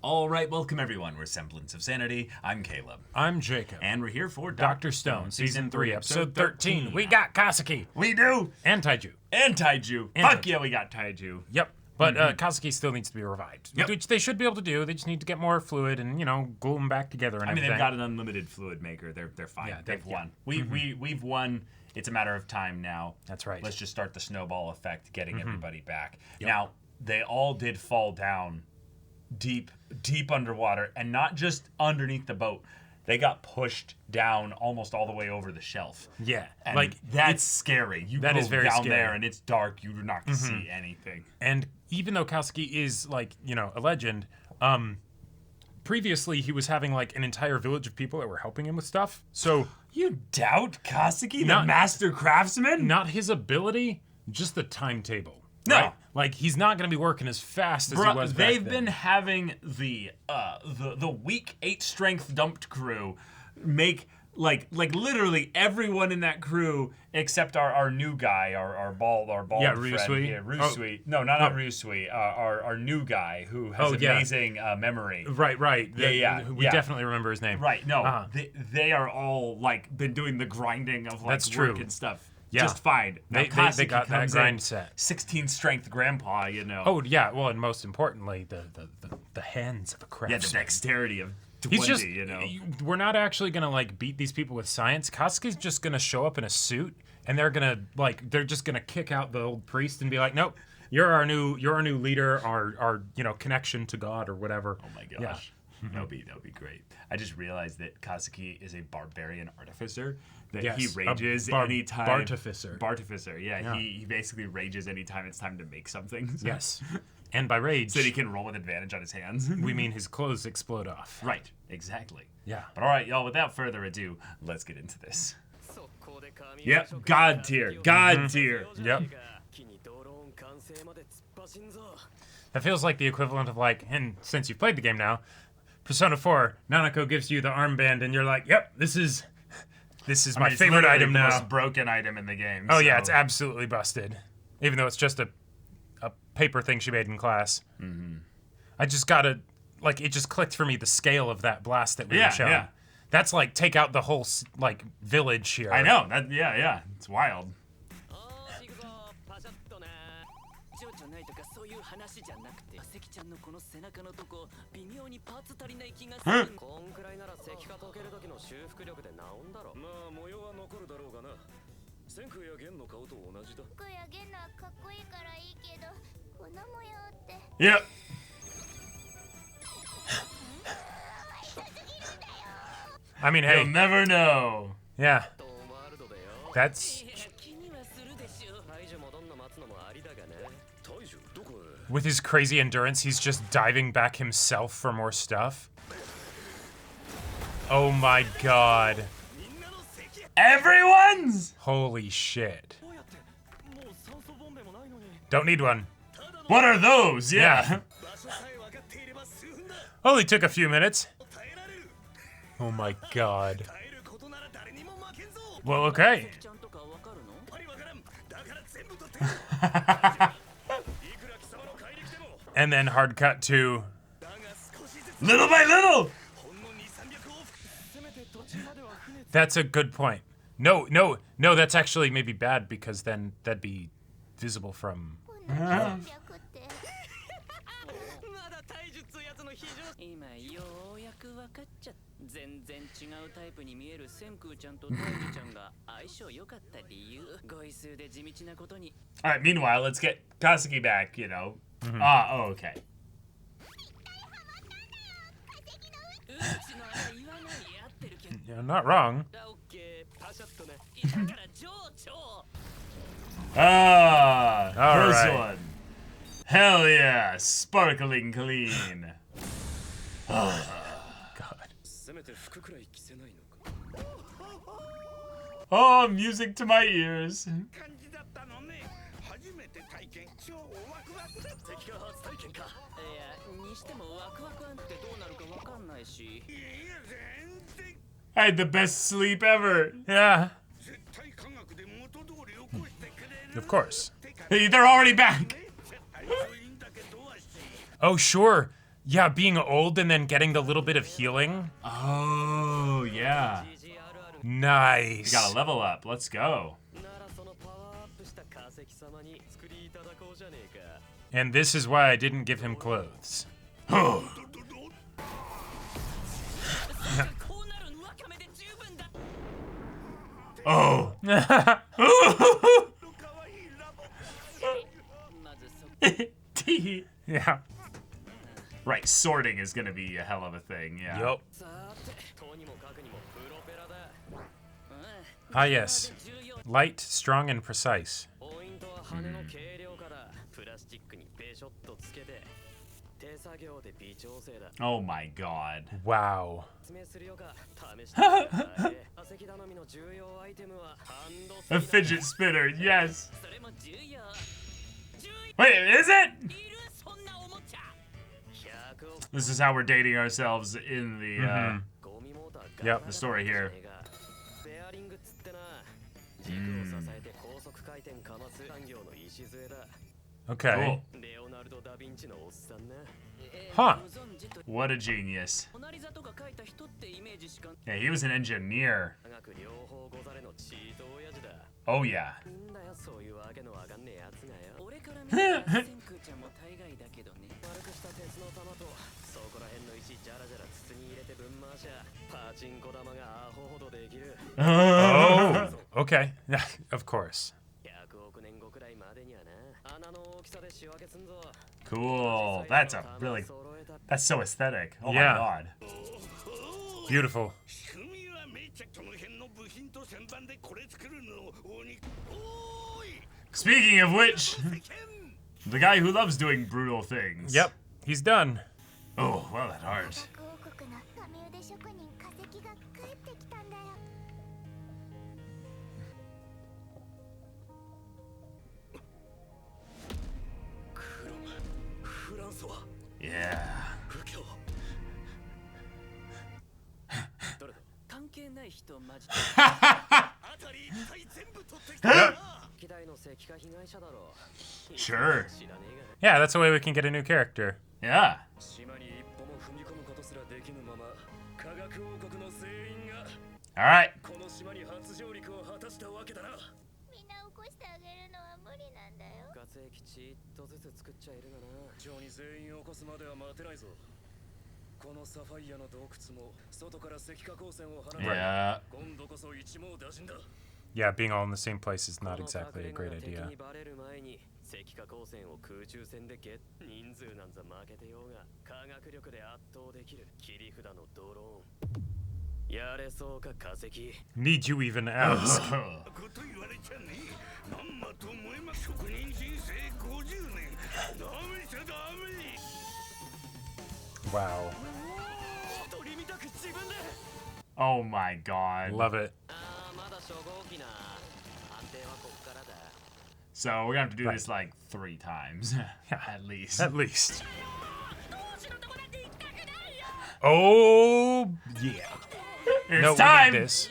All right, welcome everyone. We're Semblance of Sanity. I'm Caleb. I'm Jacob. And we're here for Dr. Stone, Season 3, Episode 13. We got Kaseki. We do. And Taiju. And Taiju. Fuck yeah, we got Taiju. Yep. But Kaseki still needs to be revived, which they should be able to do. They just need to get more fluid and, glue them back together and everything. They've got an unlimited fluid maker. They're fine. Yeah, they've won. We've won. It's a matter of time now. That's right. Let's just start the snowball effect, getting everybody back. Yep. Now, they all did fall down deep underwater, and not just underneath the boat. They got pushed down almost all the way over the shelf. Yeah, and that's scary. You go very down scary. there and it's dark. You do not see anything. And even though Kaseki is a legend, previously he was having an entire village of people that were helping him with stuff. So you doubt Kaseki, the master craftsman? Not his ability, just the timetable. No. Right? He's not going to be working as fast as he was back They've then. been having the weak 8 strength dumped crew make literally everyone in that crew except our new guy, our bald friend. Ryusui. Yeah, Ryusui. No, not Ryusui. Our new guy who has amazing memory. Right. We definitely remember his name. Right. No, they are all been doing the grinding of That's work true. and stuff. Yeah. Just fine. Now, They got that grind set. 16 strength grandpa, Oh yeah, well, and most importantly, the hands of a craftsman. Yeah, the dexterity of 20, He's just, we're not actually gonna beat these people with science. Kaseki's just gonna show up in a suit, and they're just gonna kick out the old priest and be like, nope, you're our new leader, our connection to God or whatever. Oh my gosh. Yeah. That would be great. I just realized that Kaseki is a barbarian artificer. That he rages anytime. Bartificer. Yeah. He basically rages anytime it's time to make something. So. Yes. And by rage, so that he can roll with advantage on his hands. We mean his clothes explode off. Right. Exactly. Yeah. But all right, y'all. Without further ado, let's get into this. Yep. God tier. God tier. Yep. That feels like the equivalent of and since you've played the game now, Persona 4, Nanako gives you the armband, and you're like, yep, this is my favorite item now. The most broken item in the game. Oh yeah, it's absolutely busted. Even though it's just a paper thing she made in class. Mm-hmm. I just gotta it just clicked for me the scale of that blast that we were showing. Yeah. That's take out the whole village here. I know. Yeah. It's wild. Yep. I mean, hey. You'll never know. Yeah. That's... With his crazy endurance, he's just diving back himself for more stuff. Oh my god. Everyone's? Holy shit. Don't need one. What are those? Yeah. Only took a few minutes. Oh my god. Well, okay. And then hard cut to... Little by little! That's a good point. No, that's actually maybe bad because then that'd be visible from... Alright, meanwhile, let's get Kaseki back, okay. You're not wrong. First one. Hell yeah, sparkling clean. God. Oh, music to my ears. I had the best sleep ever. Yeah. Of course. Hey, they're already back. Oh, sure. Yeah, being old and then getting the little bit of healing. Oh, yeah. Nice. You gotta level up. Let's go. And this is why I didn't give him clothes. Oh. Yeah. Right, sorting is gonna be a hell of a thing, yeah. Yup. Ah, yes. Light, strong, and precise. Oh my god. Wow. A fidget spinner, yes. Wait, is it? This is how we're dating ourselves in the Yep. the story here. Okay. Cool. Huh. What a genius. Yeah, he was an engineer. Oh yeah. Oh. Okay. Of course. Cool. That's so aesthetic. Oh Yeah. my god. Beautiful. Speaking of which, the guy who loves doing brutal things. Yep. He's done. Oh, well, that art. Yeah. Sure. Yeah, that's the way we can get a new character. Yeah. All right. Yeah. Yeah, being all in the same place is not exactly a great idea. Need you even ask? Wow. Oh my god. Love it. So we're gonna have to do this like 3 times, at least. At least. Oh, yeah. It's No, time. we need this.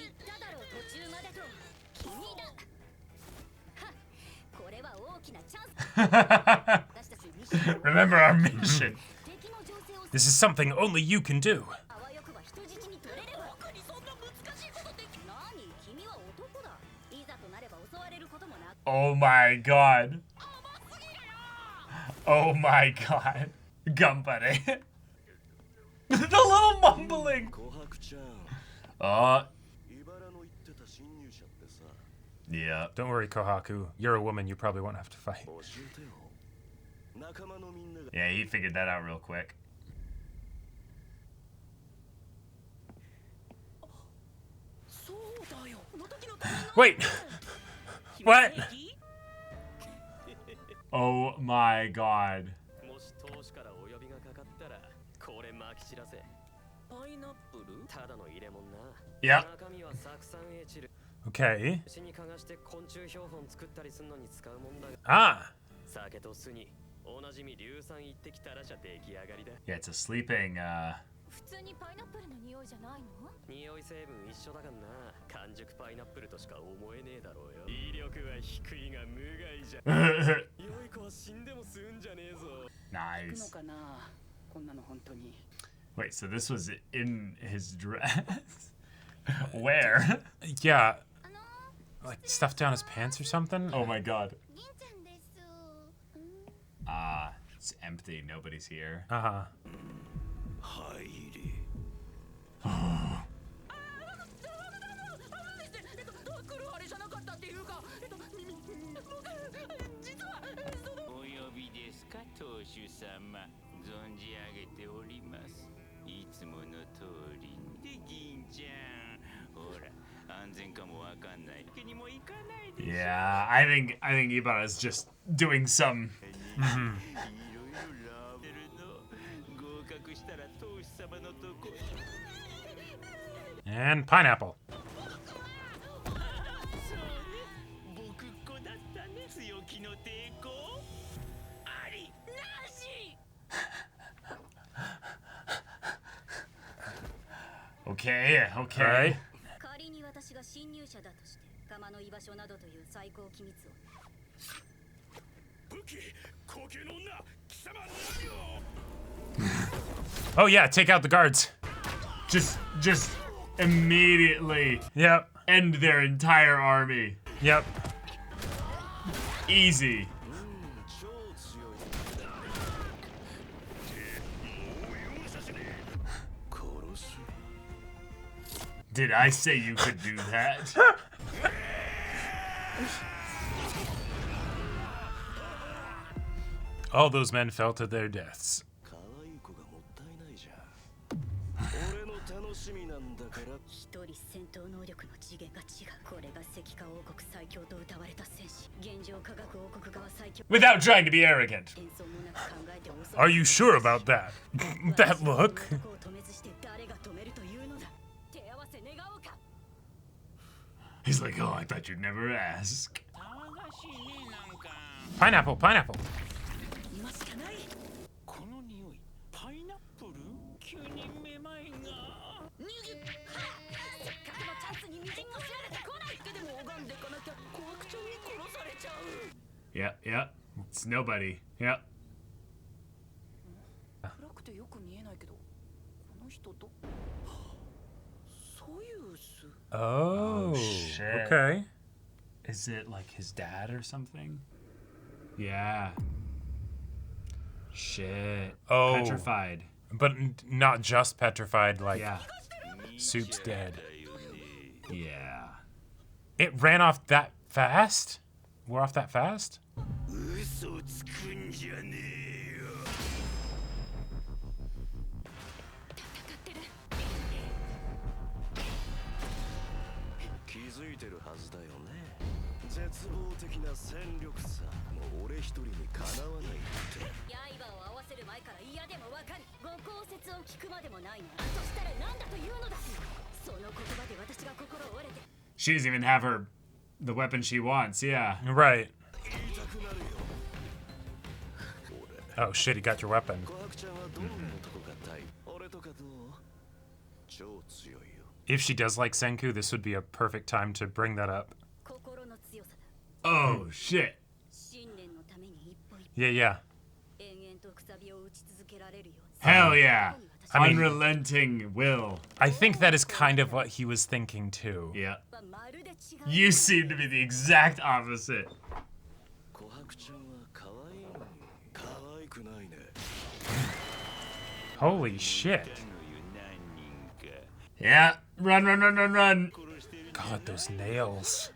Remember our mission. This is something only you can do. Oh my god. Oh my god. Gumpare. The little mumbling. Yeah. Don't worry, Kohaku. You're a woman. You probably won't have to fight. Yeah, he figured that out real quick. Wait. What? Oh my god. Yep. Okay. Ah. Yeah, it's a sleeping, Nice. Wait, so this was in his dress? Where? Yeah. Like stuffed down his pants or something? Oh my god. It's empty. Nobody's here. Uh-huh. Yeah, I think Ibara's just doing some. And pineapple. Okay, okay. All right. Oh yeah, take out the guards. Just immediately Yep. end their entire army. Yep. Easy. Did I say you could do that? All those men fell to their deaths. Without trying to be arrogant. Are you sure about that? That look? He's like, oh, I thought you'd never ask. Pineapple, pineapple. Yep, yep. It's nobody. Yep. Oh, shit. okay. Is it like his dad or something? Yeah. Shit. Oh. Petrified. But not just petrified, like Yeah. Soup's dead. Yeah. It ran off that fast? We're off that fast? She doesn't even have the weapon she wants, yeah. Right. Oh shit, he got your weapon. If she does like Senku, this would be a perfect time to bring that up. Oh, shit. Yeah, yeah. Hell yeah. I mean- Unrelenting will. I think that is kind of what he was thinking too. Yeah. You seem to be the exact opposite. Holy shit. Yeah. Run, run, run, run, run. God, those nails.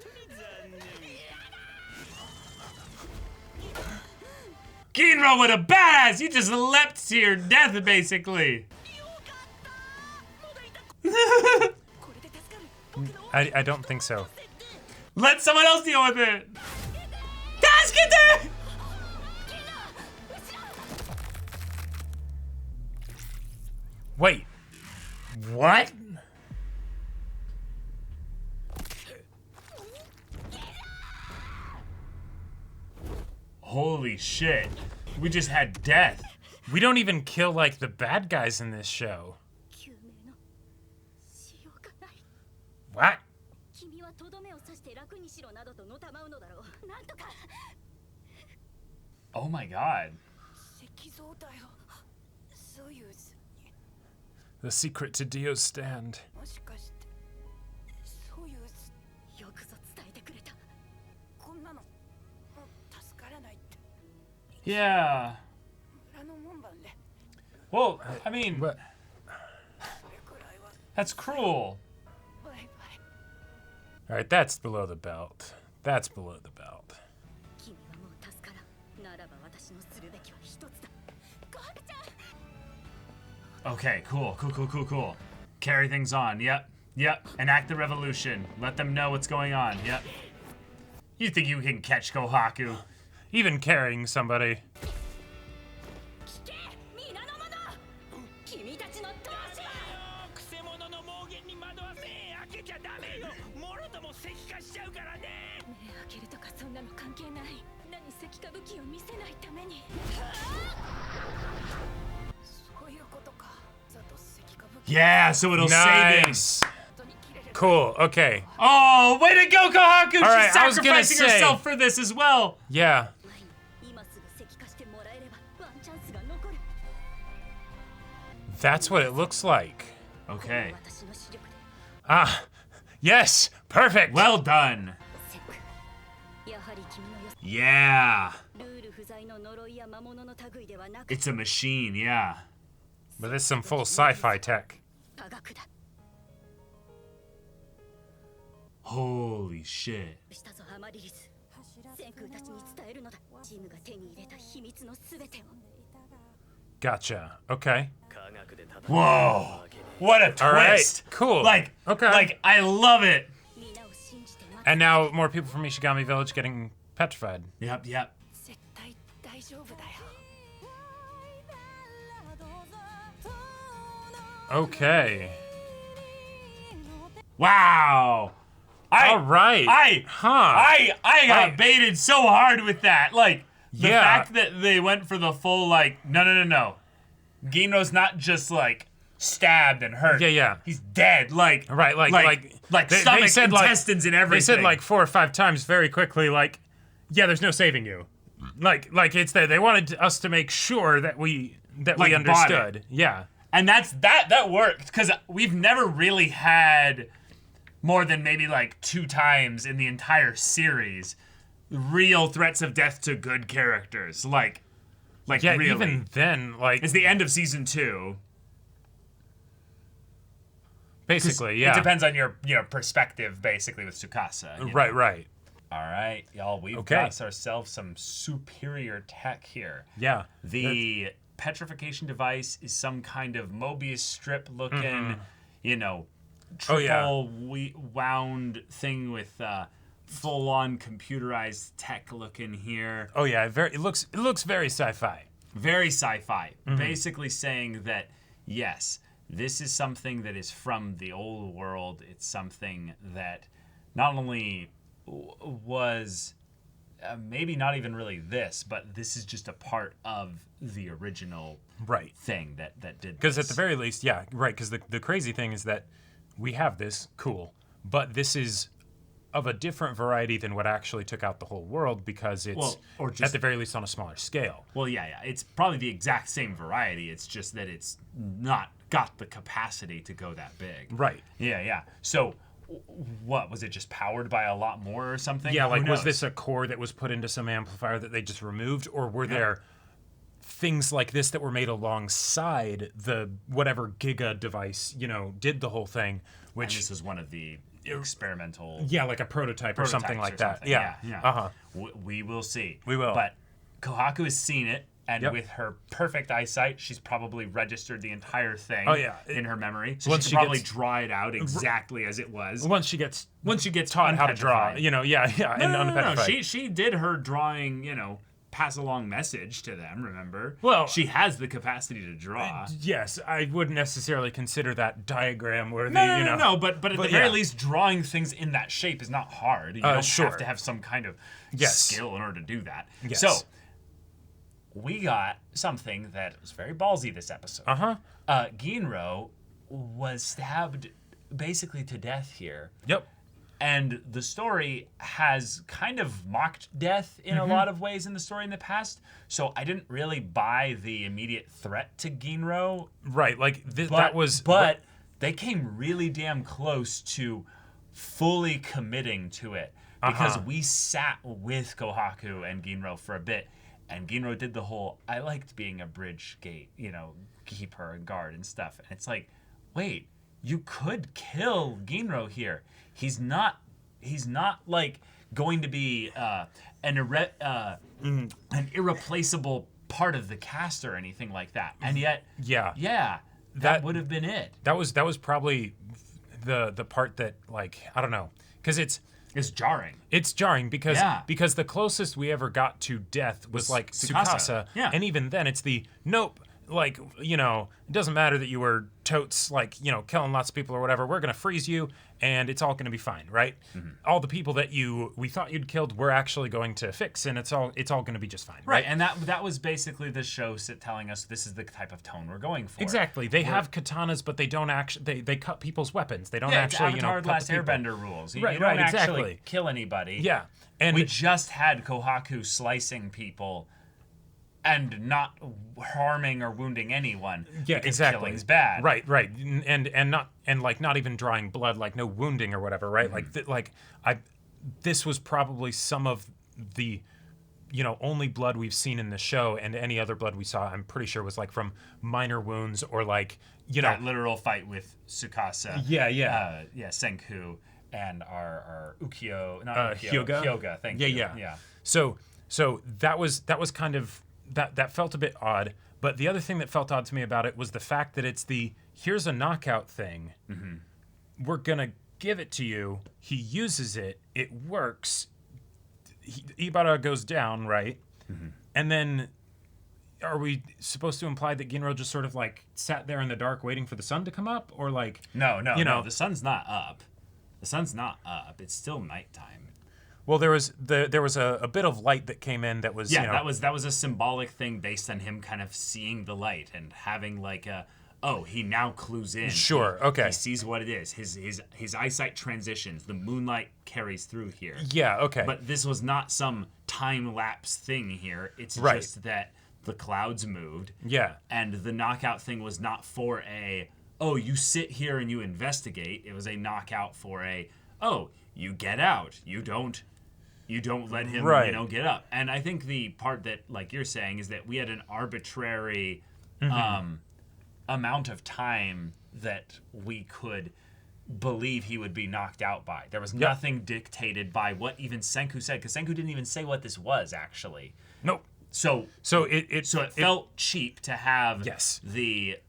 Ginro, what a badass! You just leapt to your death, basically. I don't think so. Let someone else deal with it. Tasukete! Wait. What? Holy shit. We just had death. We don't even kill, like, the bad guys in this show. What? Oh my god. The secret to Dio's stand. Yeah. Well, I mean, What? that's cruel. All right, that's below the belt. That's below the belt. Okay, cool. Carry things on. Yep. Enact the revolution. Let them know what's going on. Yep. You think you can catch Kohaku? Even carrying somebody. Yeah, so it'll save him. Cool, okay. Oh, way to go, Kohaku! She's right, I was gonna sacrificing say- herself for this as well. Yeah. That's what it looks like. Okay. Ah, yes, perfect. Well done. Yeah. It's a machine, yeah. But this is some full sci-fi tech. Holy shit. Gotcha. Okay. Whoa. What a twist. All right. Cool. Like, okay. Like, I love it. And now more people from Ishigami Village getting petrified. Yep. Okay. Wow. All right. I got baited so hard with that. Like, the Yeah. fact that they went for the full, like, no. Gino's not just, like, stabbed and hurt. Yeah. He's dead. Like, Right, like stomach, they said, intestines, and everything. They said like 4 or 5 times very quickly, like, yeah, there's no saving you. Like it's that they wanted us to make sure that we Like, understood. Yeah. And that worked, because we've never really had more than maybe like 2 times in the entire series real threats of death to good characters. Like Yeah, really. even then, like, It's the end of season 2. basically, yeah. It depends on your perspective, basically, with Tsukasa. you know? Right. All right, y'all. We've Okay. got ourselves some superior tech here. Yeah. The petrification device is some kind of Mobius strip looking, triple wound thing with full-on computerized tech looking here. Oh yeah, it looks very sci-fi. Very sci-fi. Basically saying that, yes, this is something that is from the old world. It's something that not only was maybe not even really this, but this is just a part of the original thing that did. Because at the very least, yeah, right. Because the crazy thing is that we have this, cool, but this is of a different variety than what actually took out the whole world, because it's at the very least on a smaller scale. Well, yeah, it's probably the exact same variety. It's just that it's not got the capacity to go that big. Right. Yeah. So, what was it? Just powered by a lot more or something? Yeah, like, Who was knows? this a core that was put into some amplifier that they just removed, or were there things like this that were made alongside the whatever Giga device, did the whole thing? Which And this is one of the experimental. Yeah, like a prototype or something like that. something. Yeah. Uh-huh. We will see. We will. But Kohaku has seen it, and with her perfect eyesight, she's probably registered the entire thing in her memory. So Once she she can probably gets- draw it out exactly as it was. Once she gets taught how to draw, unpetrified. and No. unpetrified. She did her drawing, pass along message to them, remember? Well, she has the capacity to draw. Yes, I wouldn't necessarily consider that diagram worthy. No, but at the very yeah. least, drawing things in that shape is not hard. You don't sure. have to have some kind of Yes. skill in order to do that. Yes. So, we got something that was very ballsy this episode. Ginro was stabbed basically to death here. Yep. And the story has kind of mocked death in a lot of ways in the story in the past. So I didn't really buy the immediate threat to Ginro. Right, like But they came really damn close to fully committing to it because we sat with Kohaku and Ginro for a bit, and Ginro did the whole I liked being a bridge gate, keeper and guard and stuff. And it's like, wait, you could kill Ginro here. He's not like going to be an irreplaceable part of the cast or anything like that. And yet, that would have been it. That was probably the part that, like, I don't know, because it's jarring. It's jarring because the closest we ever got to death was like Tsukasa. Yeah. And even then it's the nope, like, it doesn't matter that you were totes, like, killing lots of people or whatever. We're going to freeze you and it's all going to be fine, right? All the people that we thought you'd killed, we're actually going to fix, and it's all going to be just fine, right? And that was basically the show telling us this is the type of tone we're going for. Exactly. They have katanas, but they don't actually they cut people's weapons. They don't actually, it's Avatar: cut Last the people. Airbender rules. You don't exactly. actually kill anybody. Yeah. And we just had Kohaku slicing people and not harming or wounding anyone. Yeah, because exactly. Killing's bad. Right. Not even drawing blood, like no wounding or whatever, right? This was probably some of the only blood we've seen in the show, and any other blood we saw, I'm pretty sure was like from minor wounds or like that literal fight with Tsukasa. Senku and our Ukyo, not Ukyo, Hyoga. Thank you. Yeah. So that was kind of that felt a bit odd. But the other thing that felt odd to me about it was the fact that it's here's a knockout thing. We're gonna give it to you. He uses it. It works. Ibara goes down, right? And then are we supposed to imply that Ginro just sort of like sat there in the dark waiting for the sun to come up, or like no, the sun's not up. The sun's not up. It's still nighttime. Well, there was a bit of light that came in that was that was a symbolic thing based on him kind of seeing the light and having like he now clues in. Sure, okay. He sees what it is. His eyesight transitions. The moonlight carries through here. Yeah, okay. But this was not some time lapse thing here. It's just that the clouds moved. Yeah. And the knockout thing was not for you sit here and you investigate. It was a knockout for you get out. You don't let him, get up. And I think the part that, like you're saying, is that we had an arbitrary amount of time that we could believe he would be knocked out by. There was nothing dictated by what even Senku said, because Senku didn't even say what this was, actually. Nope. So it felt cheap to have the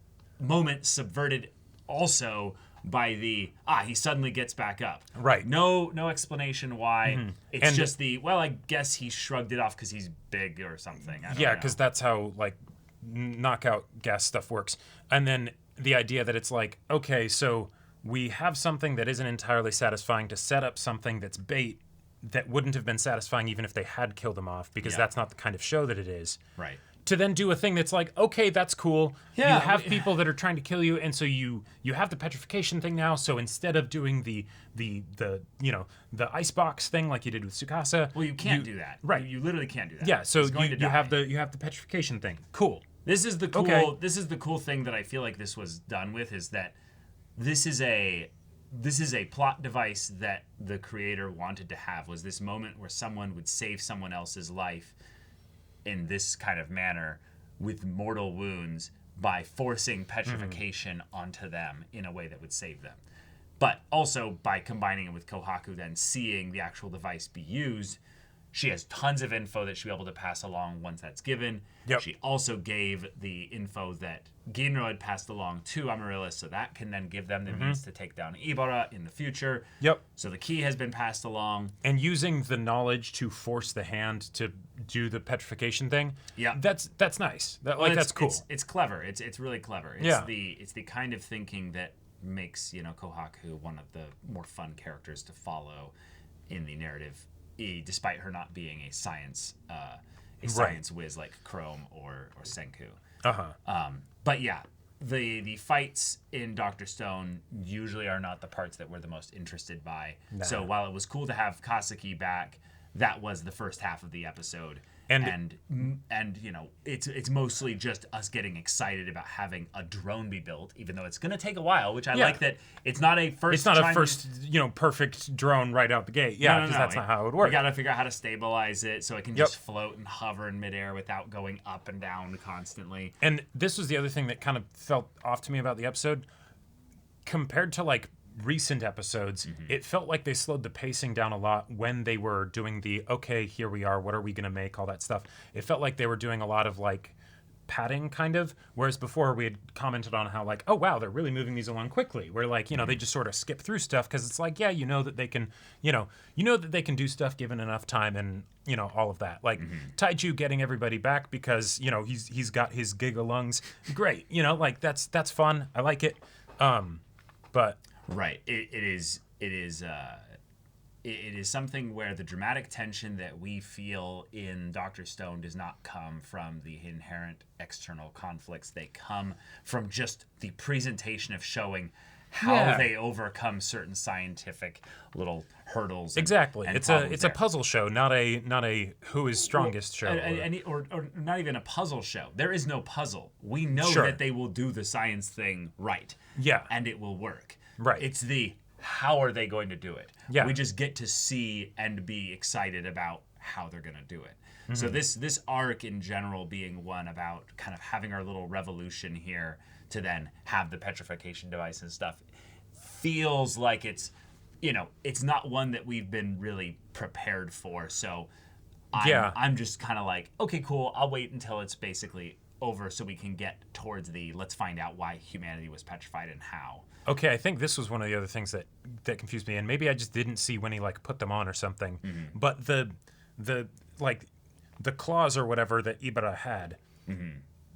moment subverted also by he suddenly gets back up. Right. No explanation why. It's just I guess he shrugged it off because he's big or something. Because that's how like knockout gas stuff works. And then the idea that it's like, okay, so we have something that isn't entirely satisfying to set up something that's bait that wouldn't have been satisfying even if they had killed him off, because that's not the kind of show that it is. Right. To then do a thing that's like, okay, that's cool. Yeah, you have people that are trying to kill you, and so you have the petrification thing now. So instead of doing the icebox thing like you did with Tsukasa, well, you can't do that. Right. You literally can't do that. Yeah. So you have the petrification thing. Cool. This is the cool. Okay. This is the cool thing that I feel like this was done with, is that this is a plot device that the creator wanted to have, was this moment where someone would save someone else's life in this kind of manner with mortal wounds by forcing petrification onto them in a way that would save them. But also by combining it with Kohaku then seeing the actual device be used, she has tons of info that she'll be able to pass along once that's given. Yep. She also gave the info that Ginro had passed along to MyAnimeList, so that can then give them the means to take down Ibara in the future. Yep. So the key has been passed along. And using the knowledge to force the hand to do the petrification thing. Yeah. That's nice. That's cool. It's clever. It's really clever. It's the kind of thinking that makes, Kohaku one of the more fun characters to follow in the narrative, despite her not being a science whiz like Chrome or Senku. Uh-huh. But yeah, the fights in Dr. Stone usually are not the parts that we're the most interested by. Nah. So while it was cool to have Kaseki back, that was the first half of the episode. And you know, it's mostly just us getting excited about having a drone be built, even though it's going to take a while, which I like that it's not a first. It's not a first, you know, perfect drone right out the gate. Yeah, because that's not how it would work. We got to figure out how to stabilize it so it can just float and hover in midair without going up and down constantly. And this was the other thing that kind of felt off to me about the episode. Compared to like recent episodes, it felt like they slowed the pacing down a lot when they were doing the, okay, here we are, what are we going to make, all that stuff. It felt like they were doing a lot of like padding kind of, whereas before we had commented on how like, oh wow, they're really moving these along quickly, where like, you know, they just sort of skip through stuff because it's like, yeah, you know that they can, you know that they can do stuff given enough time, and you know, all of that. Like Taiju getting everybody back because, you know, he's got his giga lungs, great, you know, like that's fun, I like it. But right, it is something where the dramatic tension that we feel in Dr. Stone does not come from the inherent external conflicts. They come from just the presentation of showing how they overcome certain scientific little hurdles. Exactly. And it's a puzzle show, not a who is strongest show. Or not even a puzzle show. There is no puzzle. We know that they will do the science thing right. Yeah. And it will work. Right. It's the how are they going to do it? Yeah. We just get to see and be excited about how they're going to do it. So this arc in general being one about kind of having our little revolution here to then have the petrification device and stuff feels like it's, you know, it's not one that we've been really prepared for. So I'm just kind of like, okay, cool. I'll wait until it's basically over so we can get towards the let's find out why humanity was petrified and how. Okay, I think this was one of the other things that confused me, and maybe I just didn't see when he like put them on or something. But the like the claws or whatever that Ibara had,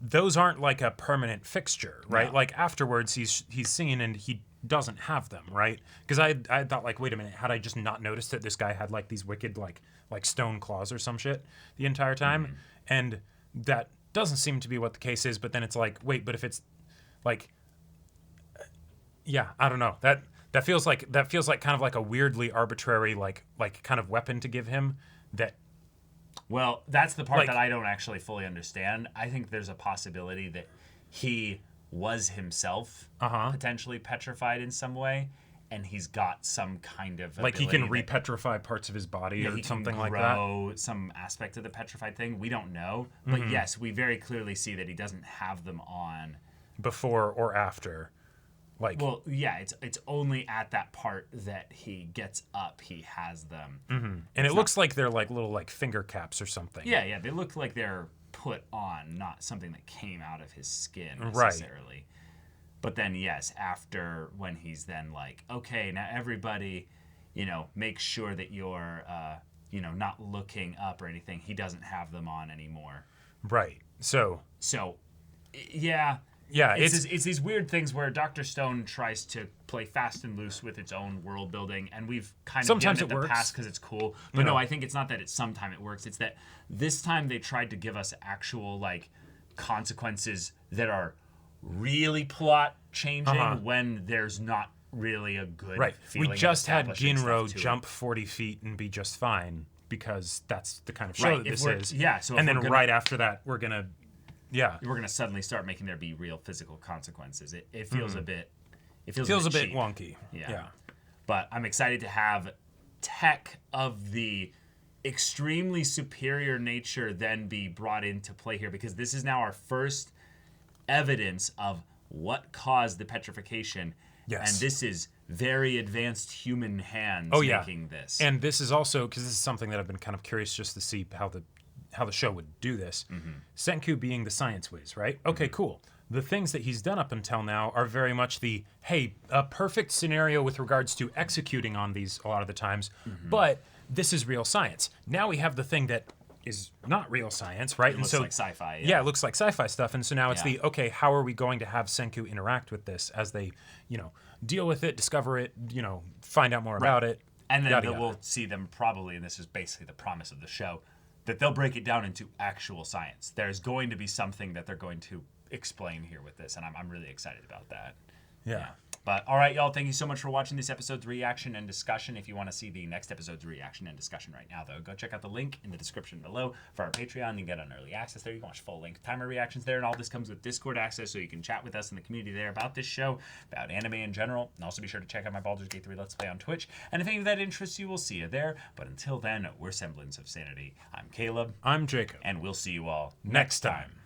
those aren't like a permanent fixture, right? No. Like afterwards, he's seen and he doesn't have them, right? Because I thought like, wait a minute, had I just not noticed that this guy had like these wicked like stone claws or some shit the entire time, and that doesn't seem to be what the case is. But then it's like, wait, but if it's like, yeah, I don't know, that feels like kind of like a weirdly arbitrary like kind of weapon to give him that. Well, that's the part that I don't actually fully understand. I think there's a possibility that he was himself potentially petrified in some way, and he's got some kind of like he can repetrify parts of his body or something like that. Some aspect of the petrified thing. We don't know, but yes, we very clearly see that he doesn't have them on before or after. Like, well, yeah, it's only at that part that he gets up he has them, and it looks like they're like little like finger caps or something. Yeah, they look like they're put on, not something that came out of his skin necessarily. Right. But then, yes, after when he's then like, okay, now everybody, you know, make sure that you're, you know, not looking up or anything. He doesn't have them on anymore. Right. So yeah. Yeah, it's these weird things where Dr. Stone tries to play fast and loose with its own world building, and we've kind of given it the pass because it's cool. But no, I think it's not that sometime it works. It's that this time they tried to give us actual like consequences that are really plot changing when there's not really a good feeling. We just had Ginro jump 40 feet and be just fine because that's the kind of show that this is. Yeah, so and then right after that we're gonna. Yeah, we're gonna suddenly start making there be real physical consequences. It feels a bit. It feels a bit cheap. wonky. Yeah, but I'm excited to have tech of the extremely superior nature then be brought into play here, because this is now our first evidence of what caused the petrification. Yes, and this is very advanced human hands making this. And this is also because this is something that I've been kind of curious just to see how the show would do this. Senku being the science whiz, right? Okay, cool. The things that he's done up until now are very much the, hey, a perfect scenario with regards to executing on these a lot of the times, but this is real science. Now we have the thing that is not real science, right? It looks like sci-fi. Yeah, it looks like sci-fi stuff. And so now it's the, okay, how are we going to have Senku interact with this as they, you know, deal with it, discover it, you know, find out more about it. And then we'll see them probably, and this is basically the promise of the show, that they'll break it down into actual science. There's going to be something that they're going to explain here with this, and I'm really excited about that. Yeah. But all right, y'all, thank you so much for watching this episode's reaction and discussion. If you want to see the next episode's reaction and discussion right now, though, go check out the link in the description below for our Patreon. You can get an early access there. You can watch full-length timer reactions there, and all this comes with Discord access, so you can chat with us in the community there about this show, about anime in general. And also be sure to check out my Baldur's Gate 3 Let's Play on Twitch. And if any of that interests you, we'll see you there. But until then, we're Semblance of Sanity. I'm Caleb. I'm Jacob. And we'll see you all next time.